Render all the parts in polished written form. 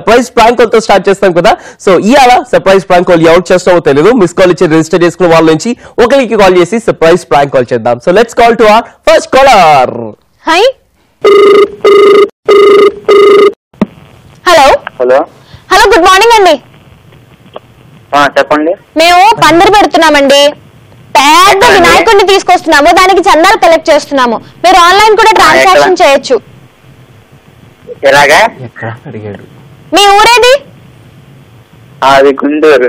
Surprise prank call తో start చేస్తాం కదా. సో ఇవాళ సర్ప్రైజ్ ప్రాంక్ కాల్ ఎవరు చేస్తామో తెలియదు. మిస్ కాల్ ఇచ్చి రిజిస్టర్ చేసుకున్న వాళ్ళ నుంచి ఒకరికి కాల్ చేసి సర్ప్రైజ్ ప్రాంక్ కాల్ చేద్దాం. So let's call to our first caller. Hi hello hello hello good morning అండి. చెప్పండి. మేము పందిరి పెడుతున్నామండి. పెద్ద వినాయకుడిని తీసుకొస్తున్నాము. దానికి చందాలు కలెక్ట్ చేస్తున్నాము. మీరు ఆన్లైన్ కూడా ట్రాన్సాక్షన్ చేయొచ్చు. ఎలాగా? అడిగాడు. మీ ఊరేది? అది గుంటూరు.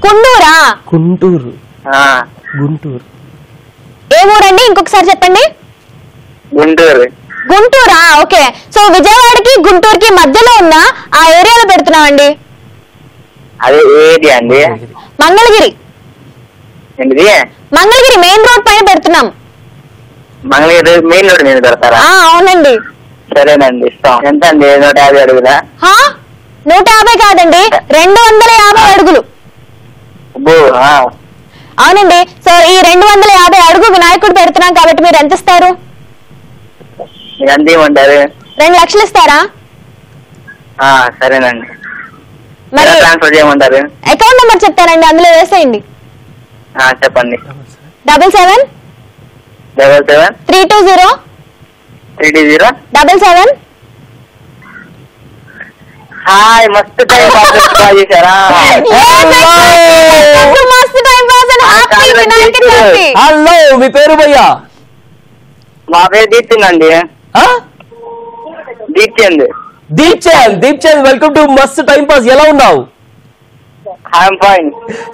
కుండూరా? గుంటూరు. గుంటూరు. ఏ ఊరండి? ఇంకొకసారి చెప్పండి. గుంటూరు. గుంటూరా? ఓకే. సో విజయవాడకి గుంటూరుకి మధ్యలో ఉన్న ఆ ఏరియాలో పెడుతున్నామండి. అదే ఏది అండి? మంగళగిరి. ఏంటిది? మంగళగిరి మెయిన్ రోడ్ పైన పెడుతున్నాం. మంగళగిరి మెయిన్ రోడ్ మీద పెడతారా? అవునండి. సరేనండి, ఇస్తాం. ఎంత అండి? 150 అడుగులా? 150 కాదండి, 250 అడుగులు. అవునండి. సో ఈ 250 అడుగు వినాయకుడు పెడుతున్నాం కాబట్టి మీరు ఎంత ఇస్తారు? ఎంత ఇవ్వమంటారు? 2 లక్షలు ఇస్తారా? సరేనండి. మరి ట్రాన్స్ఫర్ చేయమంటారు? అకౌంట్ నెంబర్ చెప్తానండి, అందులో వేసేయండి. చెప్పండి. 77 77 320 320 77. హాయ్, మస్తు టైం పాస్ చేశారా? మస్తు time pass and happy Vinayaka Chavithi. Hello, మీ పేరు భయ్యా? మా పేరు దీప్చంద్ అండి. దీప్చంద్. దీప్చంద్, వెల్కమ్ టు మస్త్ టైం పాస్. ఎలా ఉన్నావు? I'm fine.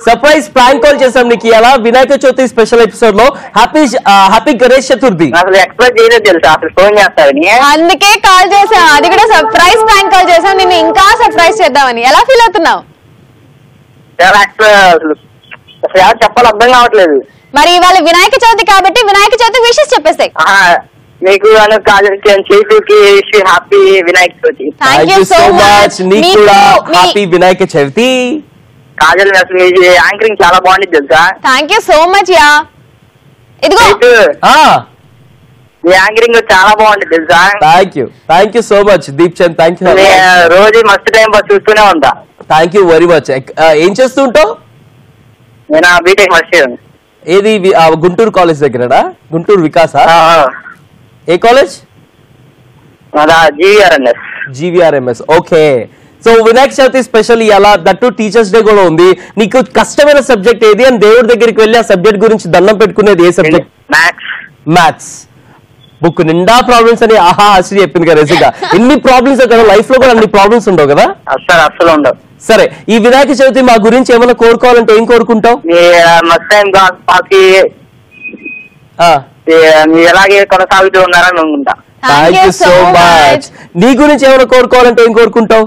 Surprise prank call చేసాం నీకు ఇలా వినాయక చవితి స్పెషల్ ఎపిసోడ్ లో. హ్యాపీ గణేష్ చతుర్థి. అసలు ఎక్స్పెక్ట్ చేయలేదు తెలుసా, అసలు ఫోన్ చేస్తారని. అందుకే కాల్ చేసాం. అది కూడా సర్ప్రైజ్ ప్రాంక్ కాల్ చేసాం. నిన్ను ఇంకా సర్ప్రైజ్ చేద్దామని. ఎలా ఫీల్ అవుతున్నావు? చాలా అసలు ఎవరు చెప్పాలి అర్థం కావట్లేదు. మరి ఇవాళ వినాయక చవితి కాబట్టి వినాయక చవితి విషెస్ చెప్పేస్తాయి. మీకు చైతుకి happy Vinayaka Chavithi. Thank you so much. నీకు కూడా హ్యాపీ వినాయక చవితి. కాజల్, అసలు మీ యాంకరింగ్ చాలా బాగుంది తెలుసా. Thank you so much. Yeah ఇదిగో మీ యాంకరింగ్ చాలా బాగుంది తెలుసా. Thank you so much Deepchand. Thank you. రోజు మస్తు టైం పాస్ చూస్తూనే ఉంటా. Thank you very much. ఏం చేస్తూ ఉంటావు? నేను బీటెక్ ఫస్ట్ ఇయర్. ఏది? గుంటూరు కాలేజ్ దగ్గరడా? గుంటూరు వికాసా? ఏ college? GVRMS. Okay. So Vinayaka Chavithi special ఎలా, దట్టు టీచర్స్ డే కూడా ఉంది. నీకు కష్టమైన సబ్జెక్ట్ ఏది అని దేవుడి దగ్గరికి వెళ్ళి ఆ సబ్జెక్ట్ గురించి దండం పెట్టుకునేది ఏ సబ్జెక్ట్? మ్యాథ్స్. బుక్ నిండా ప్రాబ్లమ్స్ అని అసలు చెప్పింది కదా రసిక. ఎన్ని ప్రాబ్లమ్స్ కదా లైఫ్ లో కూడా, అన్ని ప్రాబ్లమ్స్ ఉండవు కదా. అసలు ఉండవు. సరే, ఈ వినాయక చవితి మా గురించి ఏమైనా కోరుకోవాలంటే ఏం కోరుకుంటావు? ఎలాగే కొనసాగుతూ ఉన్నారని అనుకుంటా. Thank you so much. నీ గురించి ఏమైనా కోరుకోవాలంటే ఏం కోరుకుంటావు?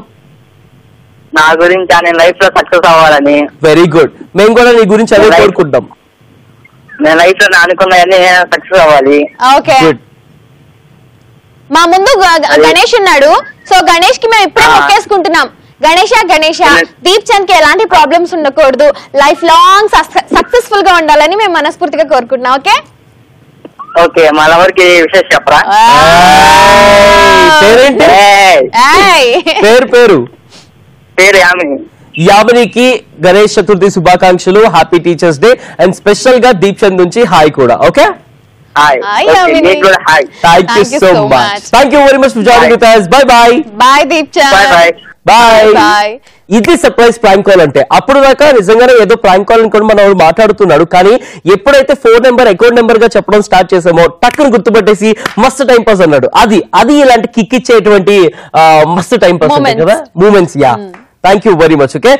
నా గురించి నేను లైఫ్ లో సక్సెస్ అవ్వాలని. Very good. మేము కూడా నీ గురించి అదే కోరుకుంటాం. నేను లైఫ్ లో అనుకున్నవన్నీ సక్సెస్ అవ్వాలి. ఓకే. మా ముందు గణేష్ ఉన్నాడు. సో గణేష్ కి మేము ఇప్పుడే మొక్కేసుకుంటున్నాం. గణేష దీప్చంద్ కి ఎలాంటి ప్రాబ్లమ్స్ ఉండకూడదు, లైఫ్ లాంగ్ సక్సెస్ఫుల్ గా ఉండాలని మేము మనస్ఫూర్తిగా కోరుకుంటున్నాం. ఓకే. ఓకే, మా లవర్కి విషయం చెప్పరా? పేరేంటి? పేరు యామిని. యామినికి గణేష్ చతుర్థి శుభాకాంక్షలు. Happy teachers day. And special గా దీప్చంద్ నుంచి హాయ్ కూడా. Okay. Thank you so much. Thank you very much for joining with us. Bye bye. Bye Deepchand. Bye. ఇది సర్ప్రైజ్ ప్రాంక్ కాల్ అంటే. అప్పుడు దాకా నిజంగానే ఏదో ప్రాంక్ కాల్ అనుకోండి మనం మాట్లాడుతున్నాడు, కానీ ఎప్పుడైతే ఫోన్ నెంబర్ అకౌంట్ నెంబర్ గా చెప్పడం స్టార్ట్ చేసామో టక్కును గుర్తుపట్టేసి మస్తు టైం పాస్ అన్నాడు. అది ఇలాంటి కిక్ ఇచ్చేటువంటి మస్తు టైం పాస్ కదా moments. Yeah, thank you very much. Okay.